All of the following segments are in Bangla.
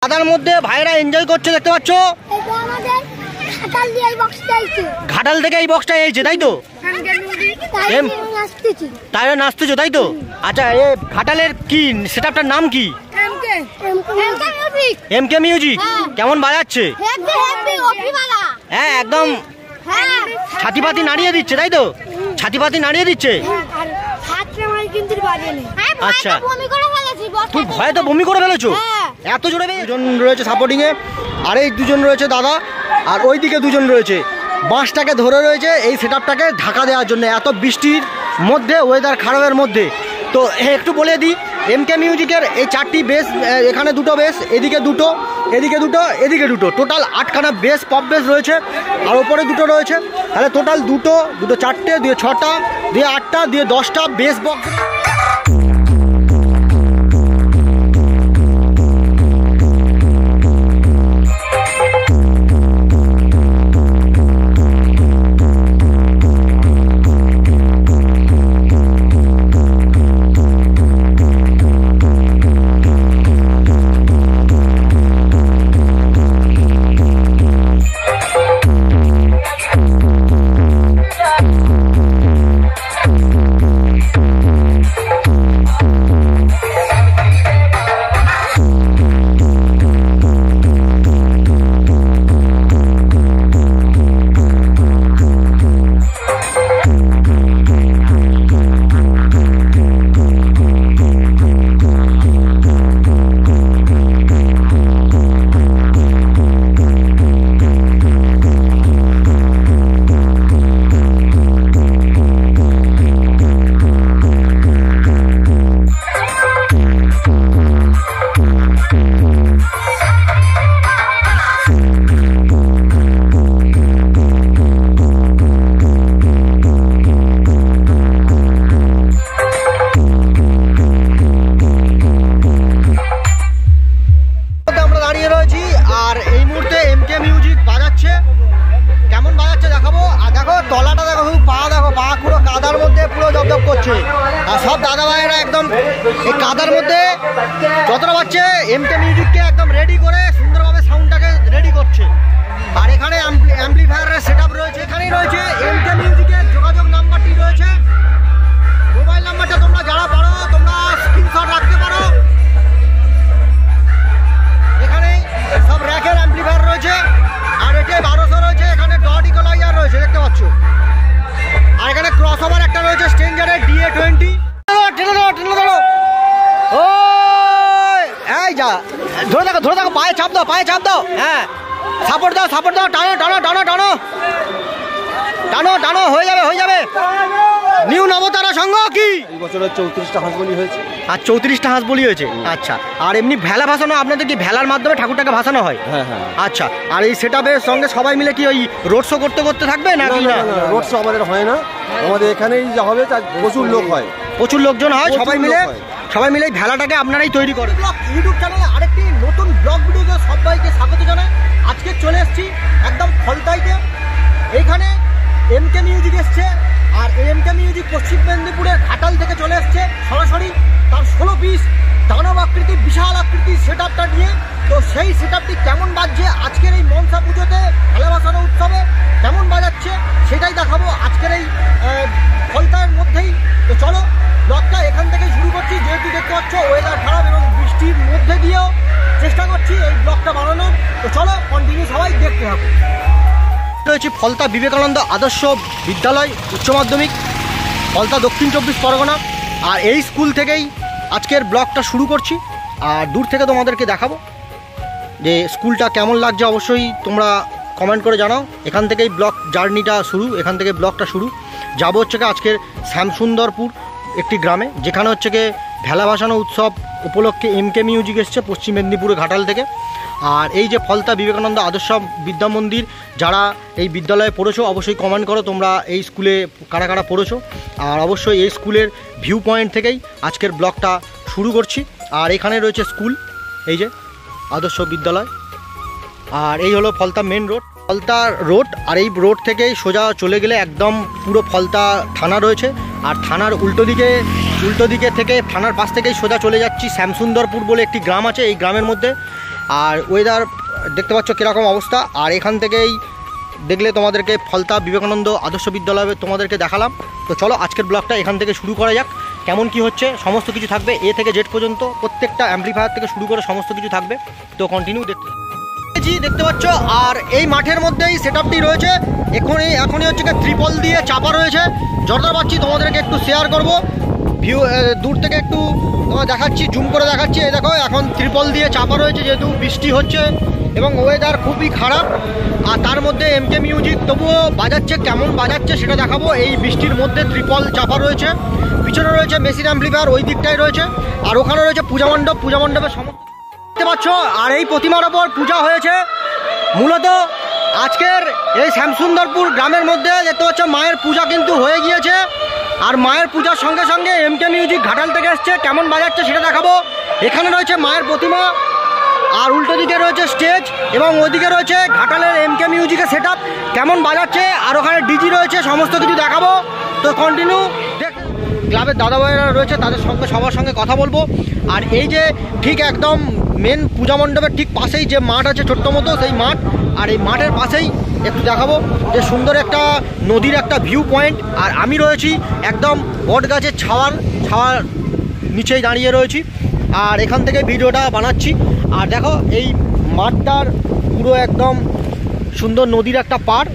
কাদার মধ্যে ভাইরা এনজয় করছে দেখতে পাচ্ছ। ঘাটাল থেকে এই বক্সটা এসেছে তাই তো? তাই নাচতেছো তাই তো? আচ্ছা এ ঘাটালের কি সেটআপটার নাম কি? এমকে মিউজিক। কেমন বাজাচ্ছে? হ্যাঁ একদম ছাতিপাতি নাড়িয়ে দিচ্ছে তাই তো? ছাতিপাতি নাড়িয়ে দিচ্ছে। আচ্ছা তুই ভয়ে তো বমি করে ফেলেছো এত জোরে? দুজন রয়েছে সাপোর্টিং এ, আর এই দুজন রয়েছে দাদা, আর ওইদিকে দুজন রয়েছে বাঁশটাকে ধরে রয়েছে এই সেটআপটাকে ঢাকা দেওয়ার জন্য এত বৃষ্টির মধ্যে, ওয়েদার খারাপের মধ্যে। তো একটু বলে দিই, এমকে মিউজিকের এই 4টি বেস, এখানে 2টো বেস, এদিকে 2টো, এদিকে 2টো, এদিকে 2টো, টোটাল 8খানা বেস, পপ বেস রয়েছে, আর ওপরে 2টো রয়েছে। তাহলে টোটাল 2টো 4টে, 2 6টা, 2 8টা, 2 10টা বেস বক্স। সব দাদা ভাইয়েরা একদম এই কাদার মধ্যে যতটা পাচ্ছে এমকে মিউজিককে একদম রেডি করে সুন্দরভাবে সাউন্ডটাকে রেডি করছে। আর এখানে অ্যাম্পলিফায়ারের সেটআপ রয়েছে, এখানেই রয়েছে এমকে মিউজিকের যোগাযোগ নাম্বারটি রয়েছে, মোবাইল নাম্বারটা তোমরা যারা পারো তোমরা স্ক্রিনশট রাখতে পারো। এখানে সব র্যাকের অ্যাম্পলিফায়ার রয়েছে, আর এটি 1200 রয়েছে, এখানে ডট ইকুয়ালাইজার রয়েছে দেখতে পাচ্ছ, আর এখানে ক্রস ওভার একটা রয়েছে স্ট্রেঞ্জারের DA20। এই যা ধরে দেখো, ধরে দেখো, পায়ে চাপ দাও, পায়ে চাপ দাও, হ্যাঁ সাপোর্ট দাও, সাপোর্ট দাও, টানো টানো টানো টানো টানো টানো, হয়ে যাবে হয়ে যাবে। নিউ নবতারা সংঘ কি এই বছরের 34টা হাঁস বলি হয়েছে, আর 34টা হাঁস বলি হয়েছে। আচ্ছা, আর এমনি ভেলা ভাসানো আপনাদের কি ভেলার মাধ্যমে ঠাকুরটাকে ভাসানো হয়? হ্যাঁ হ্যাঁ। আচ্ছা, আর এই সেটআপের সঙ্গে সবাই মিলে কি ওই রোড শো করতে করতে থাকবে নাকি? না রোড শো আমাদের হয় না, আমাদের এখানেই যা হবে প্রচুর লোক হয়, প্রচুর লোকজন হয়, সবাই মিলে ভেলাটাকে আপনারাই তৈরি করেন। ইউটিউব চ্যানেলে আরেকটি নতুন ব্লগ ভিডিওতে সবাইকে স্বাগত জানাই। আজকে চলে এসেছি একদম ফলতাইতে, এইখানে এমকে মিউজিক এসছে, আর এমকে মিউজিক পশ্চিম মেদিনীপুরের ঘাটাল থেকে চলে এসছে সরাসরি তার 16 পিস দানব আকৃতি, বিশাল আকৃতির সেটআপটা নিয়ে। তো সেই সেটআপটি কেমন বাজছে আজকের এই মনসা পুজোতে ভেলা ভাসানো উৎসবে কেমন বাজাচ্ছে সেটাই দেখাবো আজকের এই ফলতাইয়ের মধ্যেই। তো চলো ব্লগটা এখান থেকে শুরু করছি, যেহেতু দেখতে পাচ্ছ ওয়েদার খারাপ এবং বৃষ্টির মধ্যে দিয়েও চেষ্টা করছি এই ব্লগটা বানানোর। তো চলো কন্টিনিউ সবাই দেখতে হবে। রয়েছে ফলতা বিবেকানন্দ আদর্শ বিদ্যালয় উচ্চ মাধ্যমিক, ফলতা দক্ষিণ 24 পরগনা, আর এই স্কুল থেকেই আজকের ব্লগটা শুরু করছি। আর দূর থেকে তোমাদেরকে দেখাবো যে স্কুলটা কেমন লাগছে, অবশ্যই তোমরা কমেন্ট করে জানাও। এখান থেকেই ব্লগ জার্নিটা শুরু, এখান থেকে ব্লগটা শুরু। যাবো হচ্ছে কি আজকের শ্যামসুন্দরপুর একটি গ্রামে, যেখানে হচ্ছে কি ভেলা ভাসানো উৎসব উপলক্ষে এমকে মিউজিক এসছে পশ্চিম মেদিনীপুরে ঘাটাল থেকে। আর এই যে ফলতা বিবেকানন্দ আদর্শ বিদ্যা মন্দির, যারা এই বিদ্যালয়ে পড়েছো অবশ্যই কমেন্ট করো তোমরা এই স্কুলে কারা কারা পড়েছো। আর অবশ্যই এই স্কুলের ভিউ পয়েন্ট থেকেই আজকের ব্লগটা শুরু করছি। আর এখানে রয়েছে স্কুল, এই যে আদর্শ বিদ্যালয়, আর এই হলো Falta main road, Falta road. আর এই রোড থেকেই সোজা চলে গেলে একদম পুরো ফলতা থানা রয়েছে, আর থানার উল্টো দিকে থেকে থানার পাশ থেকেই সোজা চলে যাচ্ছি শ্যামসুন্দরপুর বলে একটি গ্রাম আছে। এই গ্রামের মধ্যে আর ওয়েদার দেখতে পাচ্ছ কীরকম অবস্থা। আর এখান থেকেই দেখলে তোমাদেরকে ফলতা বিবেকানন্দ আদর্শ বিদ্যালয়ে তোমাদেরকে দেখালাম। তো চলো আজকের ব্লগটা এখান থেকে শুরু করা যাক। কেমন কি হচ্ছে সমস্ত কিছু থাকবে, এ থেকে জেড পর্যন্ত প্রত্যেকটা অ্যাম্প্লিফায়ার থেকে শুরু করে সমস্ত কিছু থাকবে। তো কন্টিনিউ দেখতে পাচ্ছ। আর এই মাঠের মধ্যেই সেটআপটি রয়েছে। এখনই হচ্ছে ত্রিপল দিয়ে চাপা রয়েছে। যতটা পাচ্ছি তোমাদেরকে একটু শেয়ার করব, ভিউ দূর থেকে একটু দেখাচ্ছি, জুম করে দেখাচ্ছি। এই দেখো এখন ত্রিপল দিয়ে চাপা রয়েছে, যেহেতু বৃষ্টি হচ্ছে এবং ওয়েদার খুবই খারাপ। আর তার মধ্যে এমকে মিউজিক তবুও বাজাচ্ছে, কেমন বাজাচ্ছে সেটা দেখাবো। এই বৃষ্টির মধ্যে ত্রিপল চাপা রয়েছে, পিছনে রয়েছে মেশিন অ্যাম্প্লিফায়ার, ওই দিকটাই রয়েছে। আর ওখানে রয়েছে পূজা মণ্ডপ, পূজা মণ্ডপের সমস্ত দেখতে পাচ্ছ। আর এই প্রতিমার ওপর পূজা হয়েছে মূলত আজকের এই শ্যামসুন্দরপুর গ্রামের মধ্যে। দেখতে পাচ্ছ মায়ের পূজা কিন্তু হয়ে গিয়েছে। আর মায়ের পূজার সঙ্গে সঙ্গে এমকে মিউজিক ঘাটাল থেকে এসছে, কেমন বাজাচ্ছে সেটা দেখাবো। এখানে রয়েছে মায়ের প্রতিমা, আর উল্টো দিকে রয়েছে স্টেজ এবং ওইদিকে রয়েছে ঘাটালের এমকে মিউজিকের সেটআপ, কেমন বাজাচ্ছে। আর ওখানে ডিজি রয়েছে, সমস্ত কিছু দেখাবো। তো কন্টিনিউ ক্লাবের দাদা ভাইয়েরা রয়েছে, তাদের সঙ্গে সবার সঙ্গে কথা বলবো। আর এই যে ঠিক একদম মেন পূজা মণ্ডপের ঠিক পাশেই যে মাঠ আছে ছোট্ট মতো, সেই মাঠ। আর এই মাঠের পাশেই একটু দেখাবো যে সুন্দর একটা নদীর একটা ভিউ পয়েন্ট। আর আমি রয়েছি একদম বট গাছের ছাওয়ার নিচেই দাঁড়িয়ে রয়েছি। আর এখান থেকে ভিডিওটা বানাচ্ছি। আর দেখো এই মাঠটার পুরো একদম সুন্দর নদীর একটা পাড়,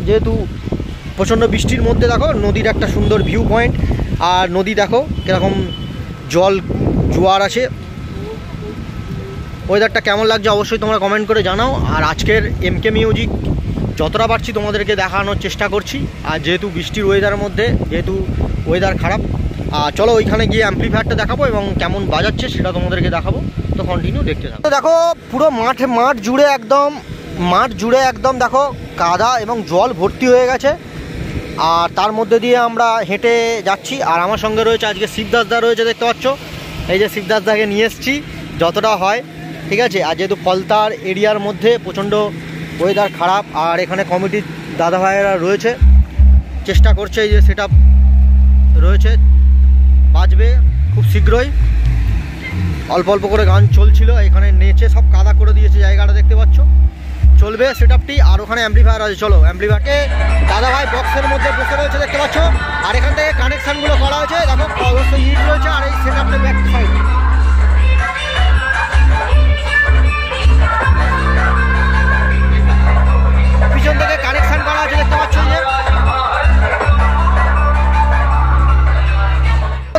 যেহেতু প্রচণ্ড বৃষ্টির মধ্যে দেখো নদীর একটা সুন্দর ভিউ পয়েন্ট। আর নদী দেখো কীরকম জল জোয়ার আছে। ওয়েদারটা কেমন লাগছে অবশ্যই তোমরা কমেন্ট করে জানাও। আর আজকের এমকে মিউজিক যতটা পারছি তোমাদেরকে দেখানোর চেষ্টা করছি। আর যেহেতু বৃষ্টির ওয়েদারের মধ্যে, যেহেতু ওয়েদার খারাপ, চলো ওইখানে গিয়ে অ্যাম্প্লিফায়ারটা দেখাবো এবং কেমন বাজাচ্ছে সেটা তোমাদেরকে দেখাবো। তো কন্টিনিউ দেখতে থাকো। দেখো পুরো মাঠ জুড়ে একদম দেখো কাদা এবং জল ভর্তি হয়ে গেছে। আর তার মধ্যে দিয়ে আমরা হেঁটে যাচ্ছি। আর আমার সঙ্গে রয়েছে আজকে শিবদাসদা রয়েছে, দেখতে পাচ্ছ। এই যে শিবদাসদাকে নিয়ে এসেছি যতটা হয়, ঠিক আছে। আর যেহেতু ফলতার এরিয়ার মধ্যে প্রচণ্ড ওয়েদার খারাপ, আর এখানে কমিটির দাদা ভাইয়েরা রয়েছে, চেষ্টা করছে। এই যে সেটআপ রয়েছে, বাজবে খুব শীঘ্রই। অল্প অল্প করে গান চলছিল, এখানে নেচে সব কাদা করে দিয়েছে জায়গাটা, দেখতে পাচ্ছ। চলবে সেটআপটি। আর ওখানে অ্যাম্প্লিফায়ার আছে, চলো অ্যাম্প্লিফায়ারকে দাদা ভাই বক্সের মধ্যে বসে রয়েছে, দেখতে পাচ্ছ। আর এখান থেকে কানেকশানগুলো করা হয়েছে, দেখো অবশ্যই ইট রয়েছে। আর এই সেটআপটা ব্যাক সাইড পিছন থেকে কানেকশান করা আছে, দেখতে পাচ্ছ।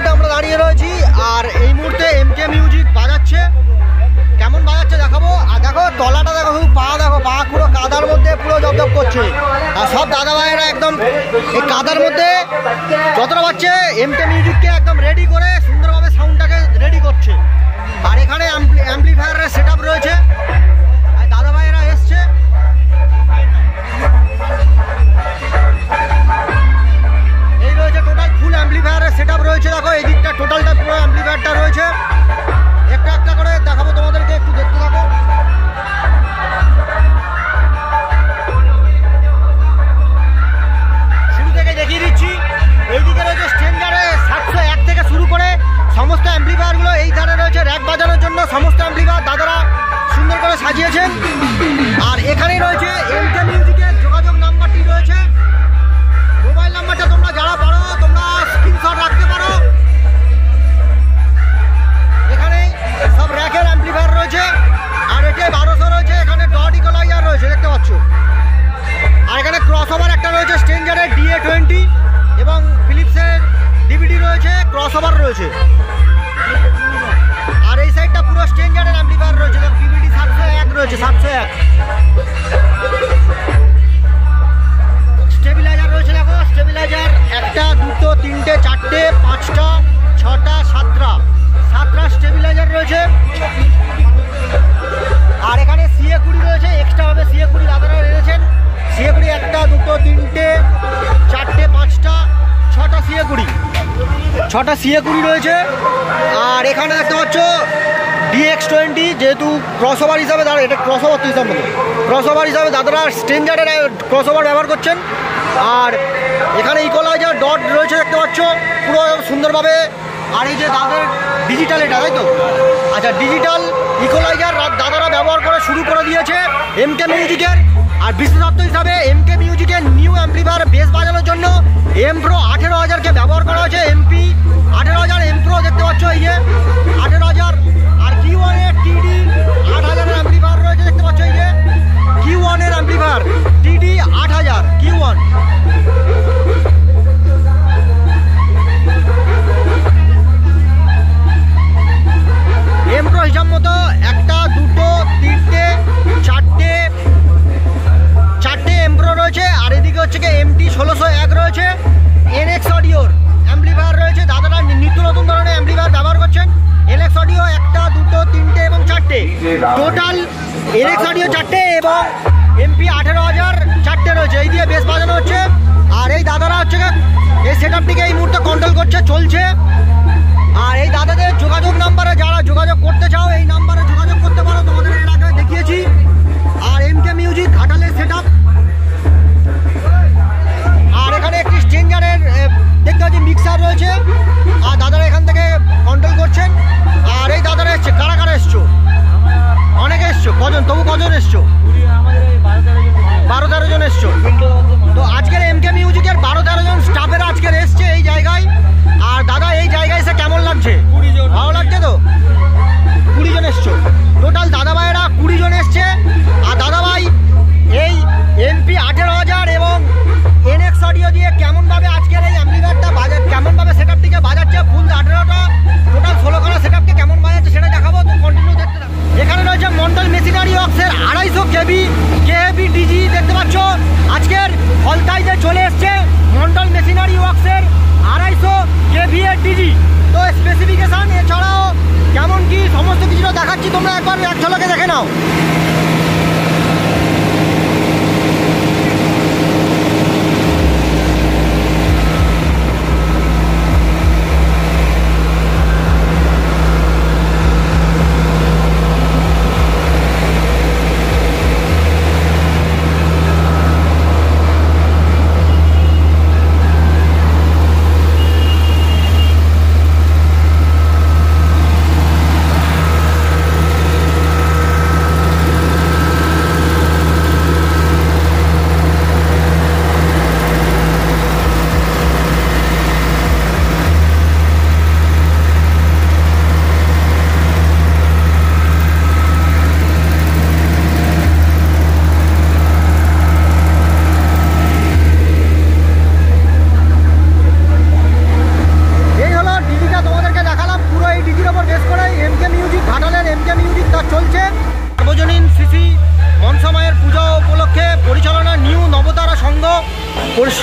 যে আমরা দাঁড়িয়ে রয়েছি আর এই মুহূর্তে এমকে মিউজিক বাজাচ্ছে, কেমন বাজাচ্ছে দেখাবো। আর দেখো তলাটা দেখো, দেখো পা পুরো কাদার মধ্যে পুরো জবজব করছে। আর সব দাদা ভাইয়েরা একদম এই কাদার মধ্যে যতটা পাচ্ছে এমকে মিউজিককে একদম রেডি করে সুন্দরভাবে সাউন্ডটাকে রেডি করছে। আর এখানে অ্যাম্প্লিফায়ারের সেটআপ রয়েছে, আর দাদা ভাইয়েরা এসছে। এই রয়েছে টোটাল ফুল অ্যাম্প্লিফায়ারের সেটআপ রয়েছে। দেখো এই দিকটা টোটালটা পুরো অ্যাম্প্লিফায়ারটা রয়েছে। একটা একটা করে দেখাবো তোমাদেরকে, একটু দেখতে থাকো। শুরু থেকে দেখিয়ে দিচ্ছি। এইদিকে রয়েছে স্ট্রেঞ্জারে 701 থেকে শুরু করে সমস্ত অ্যাম্প্লিফায়ারগুলো। এই ধারে রয়েছে র্যাক বাজানোর জন্য সমস্ত অ্যাম্প্লিফায়ার দাদারা সুন্দর করে সাজিয়েছেন। আর এখানেই রয়েছে এমকে মিউজিকের যোগাযোগ নাম্বারটি রয়েছে, মোবাইল নাম্বারটা তোমরা যারা পারো তোমরা স্ক্রিনশট রাখতে পারো। এখানে সব র্যাকের অ্যাম্প্লিফায়ার রয়েছে। আর এটাই 1200 রয়েছে, এখানে ডট ইকোলাইজার রয়েছে, দেখতে পাচ্ছ। আর এখানে ক্রসওভার একটা রয়েছে স্ট্রেঞ্জারের DA20 এবং ফিলিপসের ডিভিডি রয়েছে, ক্রসওভার রয়েছে। আর এই সাইডটা পুরো স্ট্রেঞ্জারের অ্যাম্প্লিফায়ার রয়েছে, ডিভিডি 701 রয়েছে, 701। স্টেবিলাইজার রয়েছে, দেখো স্টেবিলাইজার 1টা 2টো 3টে 4টে 5টা 6টা 7টা স্টেবিলাইজার রয়েছে। আর এখানে CA20 রয়েছে, এক্সট্রা ভাবে CA20 দাদারা এনেছেন। CA20 1টা 2টো 3টে 4টে 5টা 6টা CA20 রয়েছে। আর এখানে দেখতে পাচ্ছ DX20, যেহেতু ক্রসওভার হিসাবে দাদা, এটা ক্রসওভার তো হিসাব মতো ক্রসওভার হিসাবে দাদারা স্ট্রেঞ্জারের ক্রসওভার ব্যবহার করছেন। আর এখানে ইকোলাইজার ডট রয়েছে, দেখতে পাচ্ছ পুরো সুন্দরভাবে। আর এই যে দাদার ডিজিটাল, এটা তাই তো, আচ্ছা ডিজিটাল ইকোলাইজার দাদারা রয়েছে এমকে মিউজিকের। আর বিশেষত্ব হিসাবে এমকে মিউজিকের নিউ অ্যাম্পলিফায়ার বেস বাজানোর জন্য এম প্রো 18,000কে ব্যবহার করা হয়েছে। এমপি 18,000 এম প্রো দেখতে পাচ্ছ, এই যে 18,000। আর Q1 এর টিডি 8,000 এর অ্যাম্পলিফায়ার রয়েছে দেখতে পাচ্ছ, এই যে Q1 এর অ্যাম্পলিফায়ার টিডি 8,000 Q1। এম প্রো হিসাব মতো 1, 2, 3, 4টে এম প্রো রয়েছে। আর এদিকে হচ্ছে কি MT 1601 রয়েছে, NX অডিওর অ্যাম্পলিফায়ার রয়েছে। দাদারা নিত্য নতুন ধরনের অ্যাম্পলিফায়ার ব্যবহার করছেন। NX অডিও 1, 2, 3 এবং 4টে, টোটাল NX অডিও 4টে এবং MP 18,000 4টে রয়েছে। এই দিয়ে বেস বাজানো হচ্ছে। আর এই দাদারা হচ্ছে এই সেটআপটিকে এই মুহূর্তে কন্ট্রোল করছে, চলছে। আর এই দাদাদের যোগাযোগ নাম্বারে যারা যোগাযোগ করতে চাও এই নাম্বারে যোগাযোগ করতে পারো, তোমাদের এর আগে দেখিয়েছি। আর এমকে মিউজিক ঘাটালের সেটআপ। আর এখানে একটি স্ট্রেঞ্জারের দেখতে পাচ্ছি মিক্সার রয়েছে। আর দাদারা এখান থেকে কন্ট্রোল করছেন। আর এই দাদারা এসছে, কারা কারা এসছো? অনেকে এসছো। কজন? তবু কজন এসছো? 12-13 জন এসছো। তো আজকের এমকে মিউজিকের 12-13 জন স্টাফেরা আজকের এসছে এই জায়গায়। আর দাদা এই জায়গায় এসে কেমন লাগছে? ভালো লাগছে তো? 20 জন এসছো টোটাল। দাদা ভাইয়েরা 20 জন এসছে। আর দাদা ভাই এই এমপি 18,000 এবং NX অডিও দিয়ে কেমনভাবে আজকের এই অ্যাম্পলিফায়ারটা কেমনভাবে সেটআপটিকে বাজাচ্ছে, ফুল 18টা টোটাল 16 করা সেটআপকে কেমন বাজাচ্ছে সেটা দেখাবো। তো কন্টিনিউ দেখতে থাকো। এখানে রয়েছে মন্ডল মেশিনারি ওয়ার্কসের 250 কেবি ডিজি দেখতে পাচ্ছ। আজকের ফলতাইতে চলে এসছে মন্ডল মেশিনারি ওয়ার্কসের 250 কেবি এর ডিজি। তো স্পেসিফিকেশন এছাড়াও কেমন কি সমস্ত কিছুটা দেখাচ্ছি, তোমরা একবার এক ঝলকে দেখে নাও।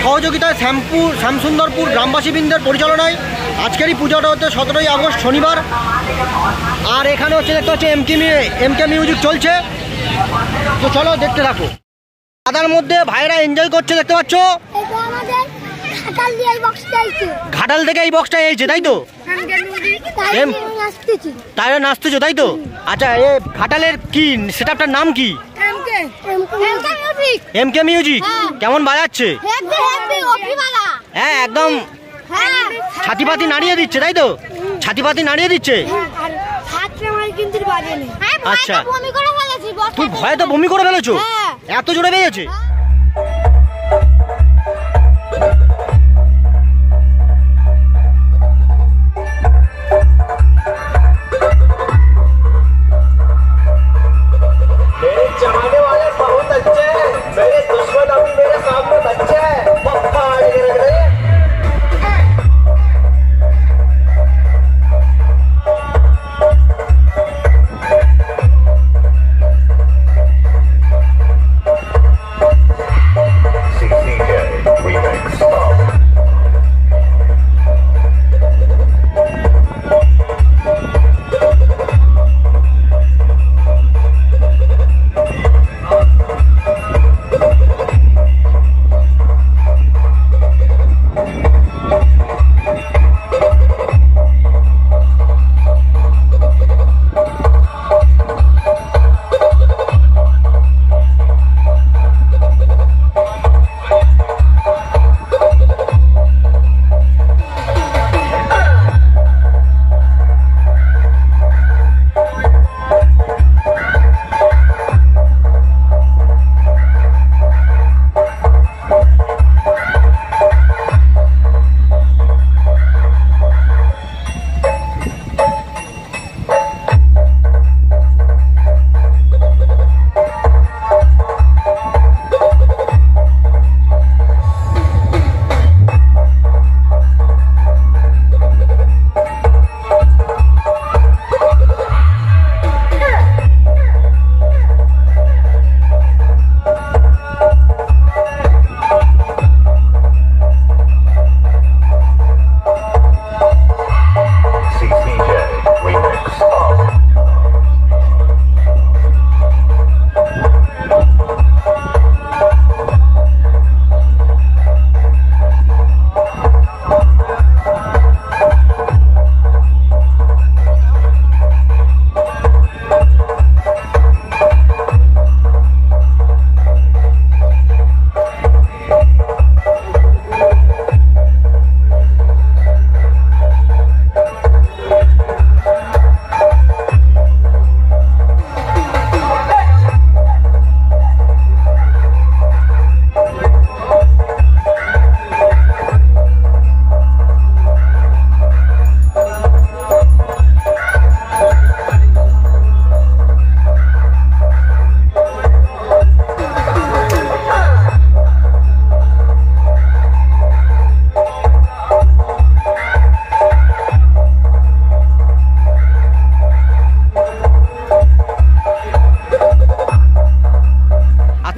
সহযোগিতায় শ্যামসুন্দরপুর গ্রামবাসীবৃন্দের পরিচালনায় আজকেরই পুজোটা হচ্ছে 17ই আগস্ট শনিবার। আর এখানে হচ্ছে দেখতে হচ্ছে এমকে মিউজিক চলছে। তো চলো দেখতে থাকো। দাদার মধ্যে ভাইরা এনজয় করছে দেখতে পাচ্ছ। ঘাটাল থেকে এই বক্সটা এসেছে তাই তো? তাই নাচতেছো তাই তো? আচ্ছা এ ঘাটালের কি সেটআপটার নাম কি? এমকে মিউজিক। কেমন বাজাচ্ছে? হ্যাঁ একদম ছাতিপাতি নাড়িয়ে দিচ্ছে তাই তো? ছাতিপাতি নাড়িয়ে দিচ্ছে। আচ্ছা তুই ভয়ে তো বমি করে ফেলেছো? এত জোরে বেজেছে?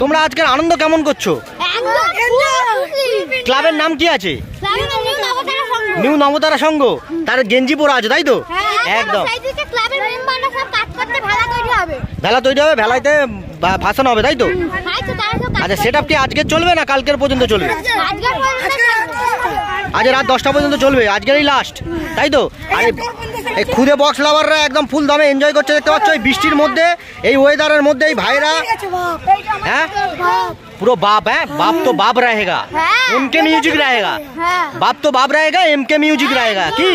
তোমরা আজকের আনন্দ কেমন করছো? ক্লাবের নাম কি আছে? নিউ নবতারা সংঘ। তার গেঞ্জি পরা আছে তাই তো? একদম। ভেলা তৈরি হবে, ভেলাইতে ভাসানো হবে তাই তো? আচ্ছা, সেট আপটি আজকে চলবে না কালকের পর্যন্ত চলবে? আজ রাত 10টা পর্যন্ত চলবে, আজকেরই লাস্ট তাই তো? আর এই খুদে বক্স লাভাররা একদম ফুল দামে এনজয় করছে দেখতে পাচ্ছ এই বৃষ্টির মধ্যে, এই ওয়েদারের মধ্যে। এই ভাইরা হ্যাঁ পুরো বাপ, হ্যাঁ বাপ তো বাপ रहेगा, এমকে মিউজিক रहेगा, বাপ তো বাপ रहेगा, এমকে মিউজিক रहेगा। কি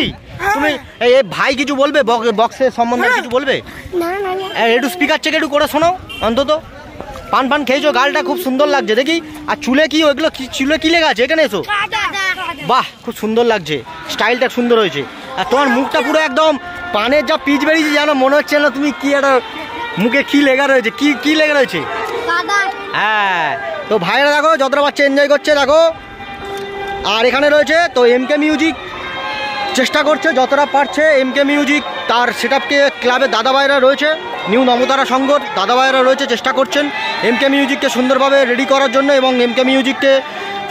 তুমি এই ভাই কিছু বলবে বক্সের সম্বন্ধে কিছু বলবে? একটু স্পিকার চেক একটু করে শোনাও অন্তত। পান পান খেয়েছো, গালটা খুব সুন্দর লাগছে দেখি। আর চুলে কি ওইগুলো চুলে কি লেগে আছে? এখানে এসো। বাহ, খুব সুন্দর লাগছে, স্টাইলটা সুন্দর হয়েছে। আর তোমার মুখটা পুরো একদম পানের যা পিচ বেরিয়েছে, যেন মনে হচ্ছে না তুমি কি একটা মুখে কি লেগা রয়েছে, কি লেগা রয়েছে। হ্যাঁ, তো ভাইরা দেখো যতটা বাচ্চা এনজয় করছে দেখো। আর এখানে রয়েছে তো এমকে মিউজিক চেষ্টা করছে যতটা পারছে। এমকে মিউজিক তার সেটআপকে ক্লাবের দাদা ভাইরা রয়েছে, নিউ নবতারা সংঘর দাদা ভাইরা রয়েছে, চেষ্টা করছেন এমকে মিউজিককে সুন্দরভাবে রেডি করার জন্য এবং এমকে মিউজিককে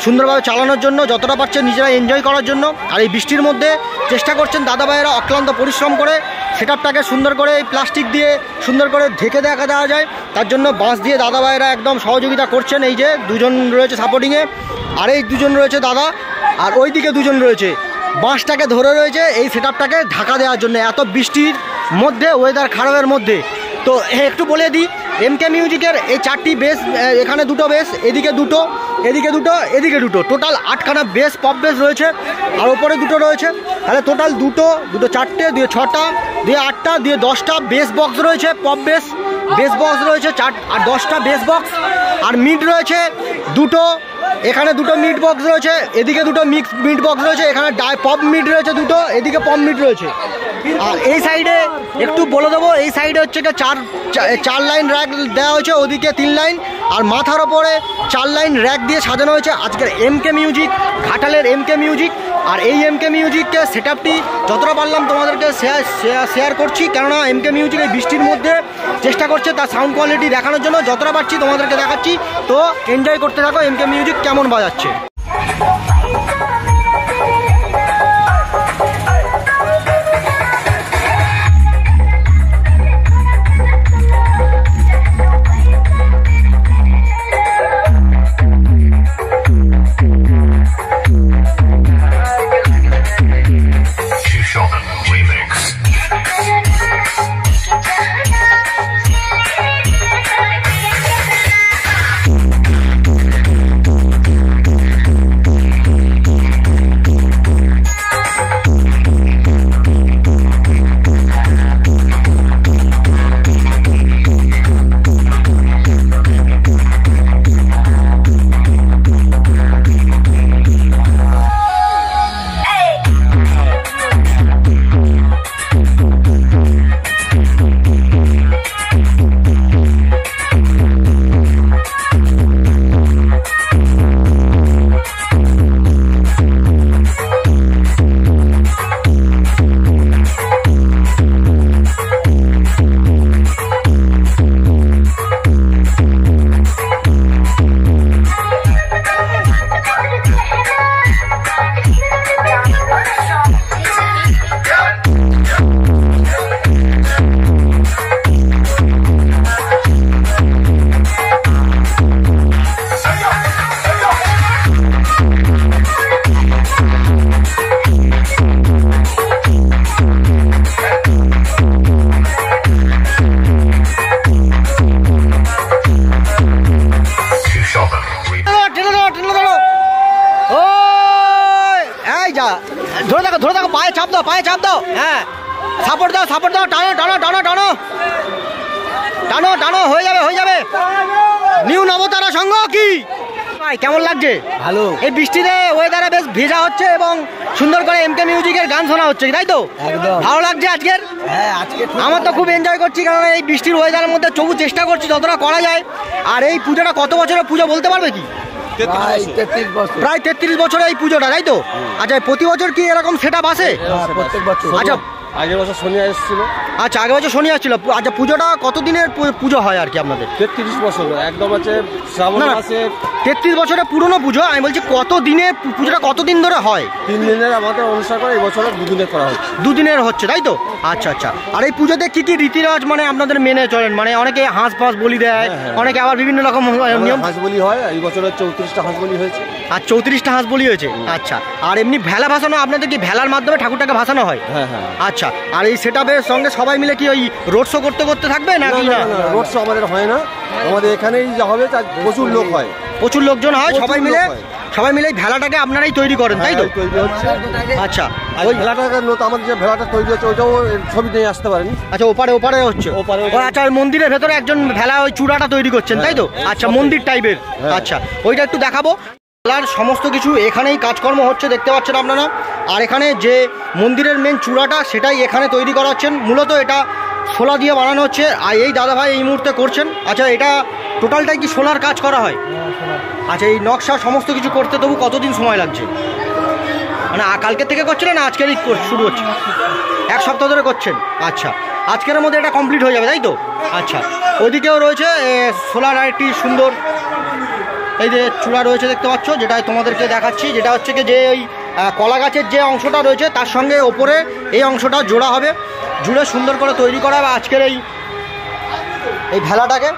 সুন্দরভাবে চালানোর জন্য, যতটা পারছে নিজেরা এনজয় করার জন্য। আর এই বৃষ্টির মধ্যে চেষ্টা করছেন দাদা ভাইয়েরা অক্লান্ত পরিশ্রম করে সেটআপটাকে সুন্দর করে এই প্লাস্টিক দিয়ে সুন্দর করে ঢেকে দেওয়া যায়, তার জন্য বাঁশ দিয়ে দাদা ভাইয়েরা একদম সহযোগিতা করছেন। এই যে দুজন রয়েছে সাপোর্টিংয়ে, আর এই দুজন রয়েছে দাদা, আর ওই দিকে দুজন রয়েছে বাঁশটাকে ধরে রয়েছে এই সেটআপটাকে ঢাকা দেওয়ার জন্য এত বৃষ্টির মধ্যে, ওয়েদার খারাপের মধ্যে। তো একটু বলে দিই, এমকে মিউজিকের এই 4টি বেস, এখানে 2টো বেস, এদিকে 2টো, এদিকে 2টো, এদিকে 2টো, টোটাল 8খানা বেস, পপ বেস রয়েছে, আর ওপরে 2টো রয়েছে। তাহলে টোটাল 2টো 4টে, 2 6টা, 2 8টা, 2 10টা বেস বক্স রয়েছে, পপ বেস বক্স রয়েছে 4 আর 10টা বেস বক্স। আর মিড রয়েছে 2টো, এখানে 2টো মিড বক্স রয়েছে, এদিকে 2টো মিক্স মিড বক্স রয়েছে, এখানে পপ মিড রয়েছে 2টো, এদিকে পপ মিড রয়েছে। আর এই সাইডে একটু বলে দেবো, এই সাইডে হচ্ছে কি 4 লাইন র্যাক দেওয়া হয়েছে, ওদিকে 3 লাইন, আর মাথার ওপরে 4 লাইন র্যাক দিয়ে সাজানো হয়েছে আজকের এমকে মিউজিক, ঘাটালের এমকে মিউজিক। আর এই এমকে মিউজিককে সেটআপটি যতটা পারলাম তোমাদেরকে শেয়ার করছি, কেননা এমকে মিউজিক এই বৃষ্টির মধ্যে চেষ্টা করছে তার সাউন্ড কোয়ালিটি দেখানোর জন্য, যতটা পারছি তোমাদেরকে দেখাচ্ছি। তো এনজয় করতে থাকো এমকে মিউজিক কেমন বাজাচ্ছে। ধরে থাকো, পায়ে চাপ দাও, হ্যাঁ সাপোর্ট দাও, টানো, হয়ে যাবে। নিউ নবতারা সংঘ কি ভাই কেমন লাগছে? ভালো। এই বৃষ্টিতে ওয়েদারে বেশ ভেজা হচ্ছে এবং সুন্দর করে এমকে মিউজিকের গান শোনা হচ্ছে, তাই তো? একদম ভালো লাগছে আজকের? হ্যাঁ, আজকে আমার তো খুব এনজয় করছি, কারণ এই বৃষ্টির ওয়েদারের মধ্যে তবু চেষ্টা করছি যতটা করা যায়। আর এই পুজোটা কত বছরের পুজো বলতে পারবে কি? প্রায় 33 বছরের এই পুজোটা, তাই তো? আচ্ছা, প্রতি বছর কি এরকম সেটআপ আসে? প্রত্যেক বছর। আচ্ছা, আগের বছর শনি এসেছিল। আচ্ছা, আগের বছর শনি আসছিল। আচ্ছা, পুজোটা কতদিনের পুজো হয় আর কি আপনাদের? 33 বছর একদম আছে শ্রাবণ মাসে। 33 বছরের পুরনো পুজো। আমি বলছি কত দিনে পুজোটা কতদিন ধরে হয়? 3 দিনের আমাদের অনুষ্ঠান করে, এই বছর 2 দিনের করা হচ্ছে। 2 দিনের হচ্ছে, তাই তো? আচ্ছা আচ্ছা। আর এই পুজোতে কি কি রীতিরাজ মানে আপনাদের মেনে চলেন? মানে অনেকে হাঁস ফাঁস বলি দেয়, অনেকে আবার বিভিন্ন রকম নিয়ম। হাঁস বলি হয়, এই বছর 34টা হাঁস বলি হয়েছে। আর 34টা হাঁস বলি হয়েছে। আচ্ছা, আর এমনি ভেলা ভাসানো আপনাদের কি ভেলার মাধ্যমে ঠাকুরটাকে ভাসানো হয়? হ্যাঁ হ্যাঁ। আচ্ছা, আর এই সেটআপের সঙ্গে সবাই মিলে কি ওই রোড শো করতে করতে থাকবে নাকি? না, রোড শো আমাদের হয় না, আমাদের এখানেই যা হবে প্রচুর লোক হয়, প্রচুর লোকজন হয়। সবাই মিলে ভেলাটাকে আপনারাই তৈরি করেন, তাই তো? তৈরি হচ্ছে। আচ্ছা, ওই ভেলাটাকে আমাদের যে ভেলাটা তৈরি হচ্ছে ওইটাও ছবি নিয়ে আসতে পারেন। আচ্ছা, ওপারে হচ্ছে। আচ্ছা, ওই মন্দিরের ভেতরে একজন ভেলা ওই চূড়াটা তৈরি করছেন, তাই তো? আচ্ছা, মন্দির টাইপের। আচ্ছা, ওইটা একটু দেখাবো। ভেলার সমস্ত কিছু এখানেই কাজকর্ম হচ্ছে, দেখতে পাচ্ছেন আপনারা। আর এখানে যে মন্দিরের মেন চূড়াটা সেটাই এখানে তৈরি করা হচ্ছেন। মূলত এটা শোলা দিয়ে বানানো হচ্ছে, আর এই দাদাভাই এই মুহূর্তে করছেন। আচ্ছা, এটা টোটালটাই কি সোলার কাজ করা হয়? আচ্ছা, এই নকশা সমস্ত কিছু করতে তবু কতদিন সময় লাগছে? মানে কালকের থেকে করছেন না আজকেরই শুরু হচ্ছে? 1 সপ্তাহ ধরে করছেন। আচ্ছা, আজকের মধ্যে এটা কমপ্লিট হয়ে যাবে, তাই তো? আচ্ছা, ওইদিকেও রয়েছে সোলার আরেকটি সুন্দর এই যে চূড়া রয়েছে, দেখতে পাচ্ছ, যেটা তোমাদেরকে দেখাচ্ছি। যেটা হচ্ছে কি যে ওই কলা গাছের যে অংশটা রয়েছে তার সঙ্গে ওপরে এই অংশটা জোড়া হবে, জুড়ে সুন্দর করে তৈরি করা হবে আজকের এই ভেলাটাকে।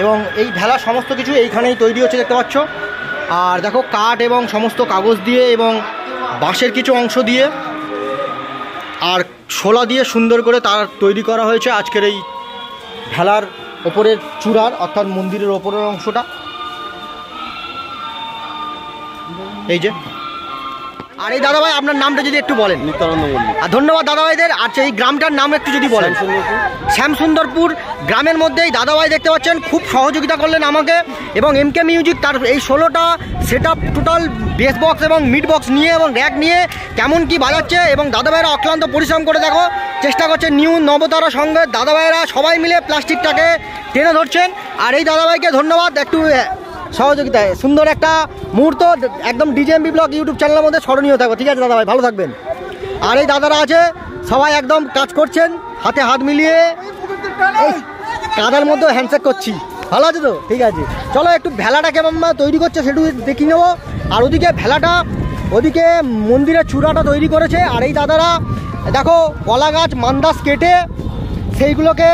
এবং এই ভেলা সমস্ত কিছু এইখানেই তৈরি হচ্ছে, দেখতে পাচ্ছ। আর দেখো, কাঠ এবং সমস্ত কাগজ দিয়ে এবং বাঁশের কিছু অংশ দিয়ে আর শোলা দিয়ে সুন্দর করে তার তৈরি করা হয়েছে আজকের এই ভেলার ওপরের চূড়ার, অর্থাৎ মন্দিরের ওপরের অংশটা। এই যে, আর এই দাদাভাই আপনার নামটা যদি একটু বলেন। নিত্যানন্দ মল্লিক। আর ধন্যবাদ দাদাভাইদের। আচ্ছা, এই গ্রামটার নাম একটু যদি বলেন। শ্যামসুন্দরপুর গ্রামের মধ্যেই দাদাভাই দেখতে পাচ্ছেন খুব সহযোগিতা করলেন আমাকে, এবং এমকে মিউজিক তার এই 16টা সেটআপ টোটাল বেস বক্স এবং মিড বক্স নিয়ে এবং র্যাক নিয়ে কেমন কি বাজাচ্ছে, এবং দাদাভাইরা অক্লান্ত পরিশ্রম করে দেখো চেষ্টা করছে। নিউ নবতারা সঙ্গে দাদাভাইরা সবাই মিলে প্লাস্টিকটাকে টেনে ধরছেন। আর এই দাদাভাইকে ধন্যবাদ একটু সহযোগিতায়। সুন্দর একটা মুহূর্ত একদম ডিজেএমবি ব্লগ ইউটিউব চ্যানেলের মধ্যে স্মরণীয় থাকবে। ঠিক আছে দাদাভাই, ভালো থাকবেন। আর এই দাদারা আছে সবাই একদম কাজ করছেন, হাতে হাত মিলিয়ে কাদার মধ্যে হ্যান্ডশেক করছি। ভালো আছে তো? ঠিক আছে, চলো একটু ভেলাটা কেমন তৈরি করছে সেটু দেখি নেবো। আর ওদিকে ভেলাটা, ওদিকে মন্দিরের চূড়াটা তৈরি করেছে। আর এই দাদারা দেখো কলা গাছ মান্দাস কেটে সেইগুলোকে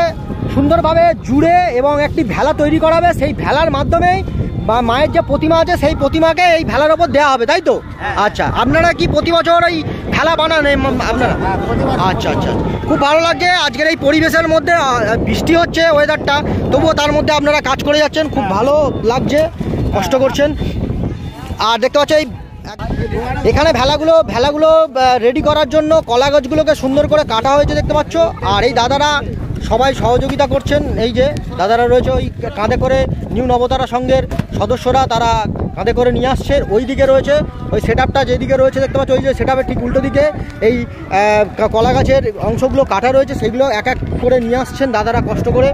সুন্দরভাবে জুড়ে এবং একটি ভেলা তৈরি করাবে। সেই ভেলার মাধ্যমেই বা মায়ের যে প্রতিমা আছে সেই প্রতিমাকে এই ভেলার ওপর দেওয়া হবে, তাই তো? আচ্ছা, আপনারা কি প্রতি বছর ওই ভেলা বানান আপনারা? আচ্ছা আচ্ছা, খুব ভালো লাগছে আজকের এই পরিবেশের মধ্যে। বৃষ্টি হচ্ছে ওয়েদারটা, তবুও তার মধ্যে আপনারা কাজ করে যাচ্ছেন, খুব ভালো লাগছে, কষ্ট করছেন। আর দেখতে পাচ্ছ এখানে ভেলাগুলো রেডি করার জন্য কলা গাছগুলোকে সুন্দর করে কাটা হয়েছে, দেখতে পাচ্ছ। আর এই দাদারা সবাই সহযোগিতা করছেন। এই যে দাদারা রয়েছে ওই কাঁধে করে, নিউ নবতারা সংঘের সদস্যরা, তারা কাঁধে করে নিয়ে আসছে। ওই দিকে রয়েছে ওই সেটআপটা, যেদিকে রয়েছে দেখতে পাচ্ছ, ওই যে সেটআপের ঠিক উল্টো দিকে এই কলা গাছের অংশগুলো কাটা রয়েছে, সেগুলো এক এক করে নিয়ে আসছেন দাদারা কষ্ট করে।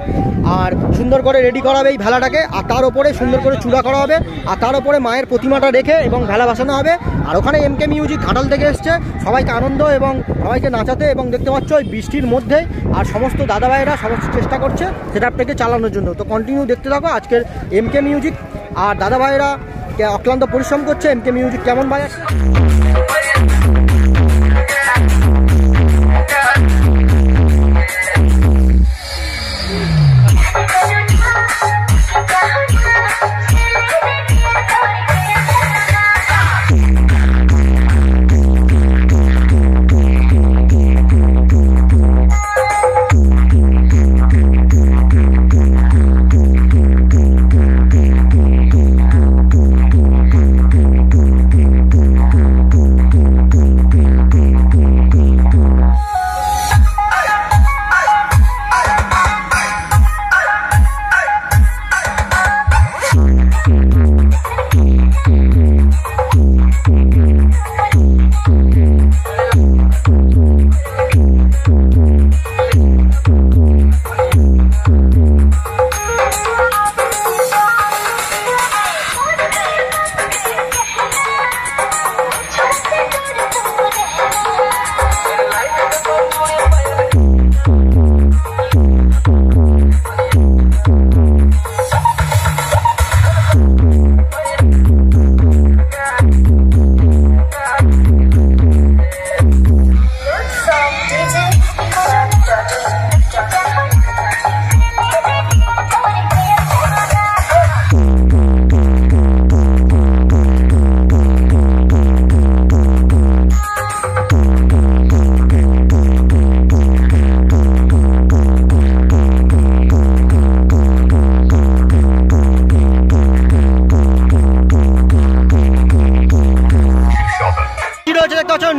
আর সুন্দর করে রেডি করাবে এই ভেলাটাকে, আর তার উপরে সুন্দর করে চূড়া করা হবে, আর তার উপরে মায়ের প্রতিমাটা রেখে এবং ভেলা ভাসানো হবে। আর ওখানে এমকে মিউজিক ঘাটাল থেকে এসছে সবাইকে আনন্দ এবং সবাইকে নাচাতে, এবং দেখতে পাচ্ছ ওই বৃষ্টির মধ্যে। আর সমস্ত দাদাভাইরা সমস্ত চেষ্টা করছে সেটআপটাকে চালানোর জন্য। তো কন্টিনিউ দেখতে থাকো আজকের এমকে মিউজিক। আর দাদাভাইরা অক্লান্ত পরিশ্রম করছে, এমকে মিউজিক কেমন বাজাচ্ছে।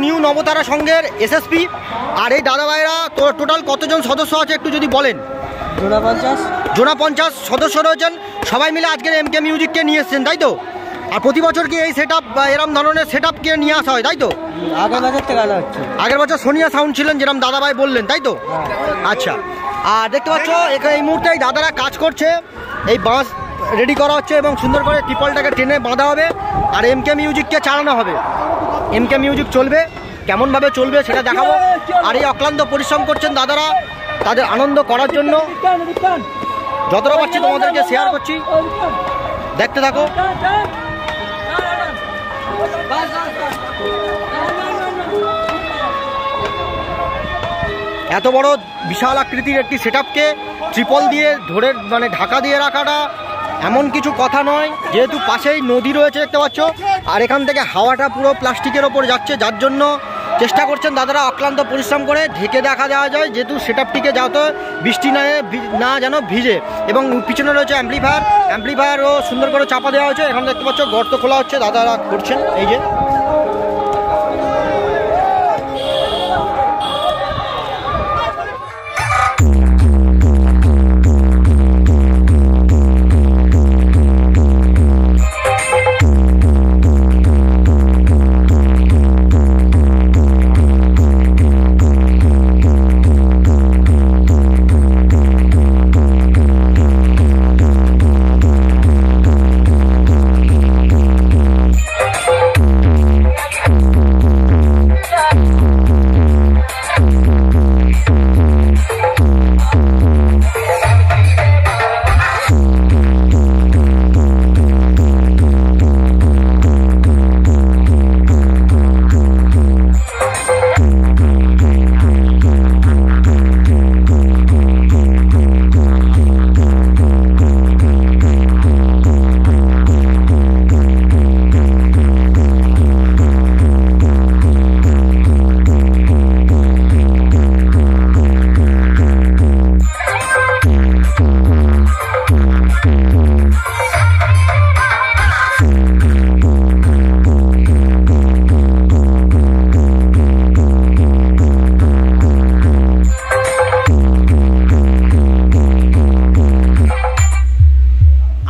নিউ নবতারা সংঘের এসএসপি। আর এই দাদা ভাইরা তো টোটাল কতজন সদস্য আছে একটু যদি বলেন। জোনা 50 সদস্য রয়েছেন, সবাই মিলে আজকের এমকে মিউজিককে নিয়ে এসছেন, তাই তো? আর প্রতি বছর কি এই সেট আপ বা এরম ধরনের সেট আপকে নিয়ে আসা হয়, তাই তো? আগের বছর সোনিয়া সাউন্ড ছিলেন যেরকম দাদা ভাই বললেন, তাই তো? আচ্ছা, আর দেখতে পাচ্ছ এই মুহূর্তে এই দাদারা কাজ করছে, এই বাঁশ রেডি করা হচ্ছে এবং সুন্দর করে ত্রিপলটাকে টেনে বাঁধা হবে আর এমকে মিউজিককে চালানো হবে। এমকে মিউজিক চলবে, কেমনভাবে চলবে সেটা দেখাবো। আর এই অক্লান্ত পরিশ্রম করছেন দাদারা তাদের আনন্দ করার জন্য, যতটা পারছি তোমাদেরকে শেয়ার করছি, দেখতে থাকো। এত বড় বিশাল আকৃতির একটি সেটআপকে ট্রিপল দিয়ে ধরে মানে ঢাকা দিয়ে রাখাটা এমন কিছু কথা নয়, যেহেতু পাশেই নদী রয়েছে দেখতে পাচ্ছ, আর এখান থেকে হাওয়াটা পুরো প্লাস্টিকের ওপর যাচ্ছে, যার জন্য চেষ্টা করছেন দাদারা অক্লান্ত পরিশ্রম করে ঢেকে দেখা দেওয়া যায়, যেহেতু সেটআপটিকে যাতে বৃষ্টি না যেন ভিজে। এবং পিছনে রয়েছে অ্যাম্পলিফায়ারও সুন্দর করে চাপা দেওয়া হয়েছে। এখানে দেখতে পাচ্ছ গর্ত খোলা হচ্ছে, দাদারা করছেন এই যে।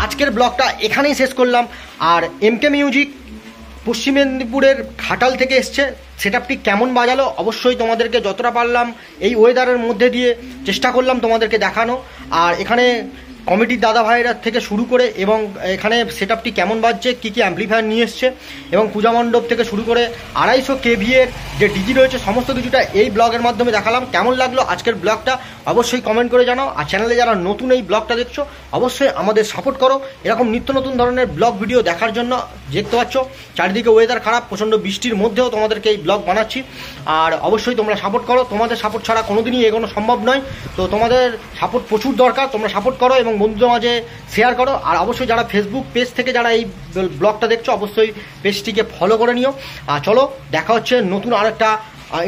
আজকের ব্লগটা এখানেই শেষ করলাম। আর এমকে মিউজিক পশ্চিম মেদিনীপুরের ঘাটাল থেকে এসছে, সেটআপটি কেমন বাজালো অবশ্যই তোমাদেরকে যতটা পারলাম এই ওয়েদারের মধ্যে দিয়ে চেষ্টা করলাম তোমাদেরকে দেখানো। আর এখানে কমিটির দাদা ভাইরা থেকে শুরু করে এবং এখানে সেটআপটি কেমন বাজছে, কী কী অ্যাম্পলিফায়ার নিয়ে এসছে এবং পূজা মণ্ডপ থেকে শুরু করে 250 kV এর যে ডিজি রয়েছে সমস্ত কিছুটা এই ব্লগের মাধ্যমে দেখালাম। কেমন লাগলো আজকের ব্লগটা অবশ্যই কমেন্ট করে জানাও। আর চ্যানেলে যারা নতুন এই ব্লগটা দেখছো অবশ্যই আমাদের সাপোর্ট করো, এরকম নিত্য নতুন ধরনের ব্লগ ভিডিও দেখার জন্য। দেখতে পাচ্ছ চারিদিকে ওয়েদার খারাপ, প্রচণ্ড বৃষ্টির মধ্যেও তোমাদেরকে এই ব্লগ বানাচ্ছি। আর অবশ্যই তোমরা সাপোর্ট করো, তোমাদের সাপোর্ট ছাড়া কোনোদিনই এগোনো সম্ভব নয়। তো তোমাদের সাপোর্ট প্রচুর দরকার, তোমরা সাপোর্ট করো এবং বন্ধুদের মাঝে শেয়ার করো। আর অবশ্যই যারা ফেসবুক পেজ থেকে যারা এই ব্লগটা দেখছো অবশ্যই পেজটিকে ফলো করে নিও। আর চলো দেখা হচ্ছে নতুন আরেকটা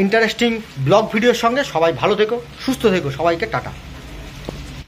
ইন্টারেস্টিং ব্লগ ভিডিওর সঙ্গে। সবাই ভালো থেকো, সুস্থ থেকো, সবাইকে টাটা।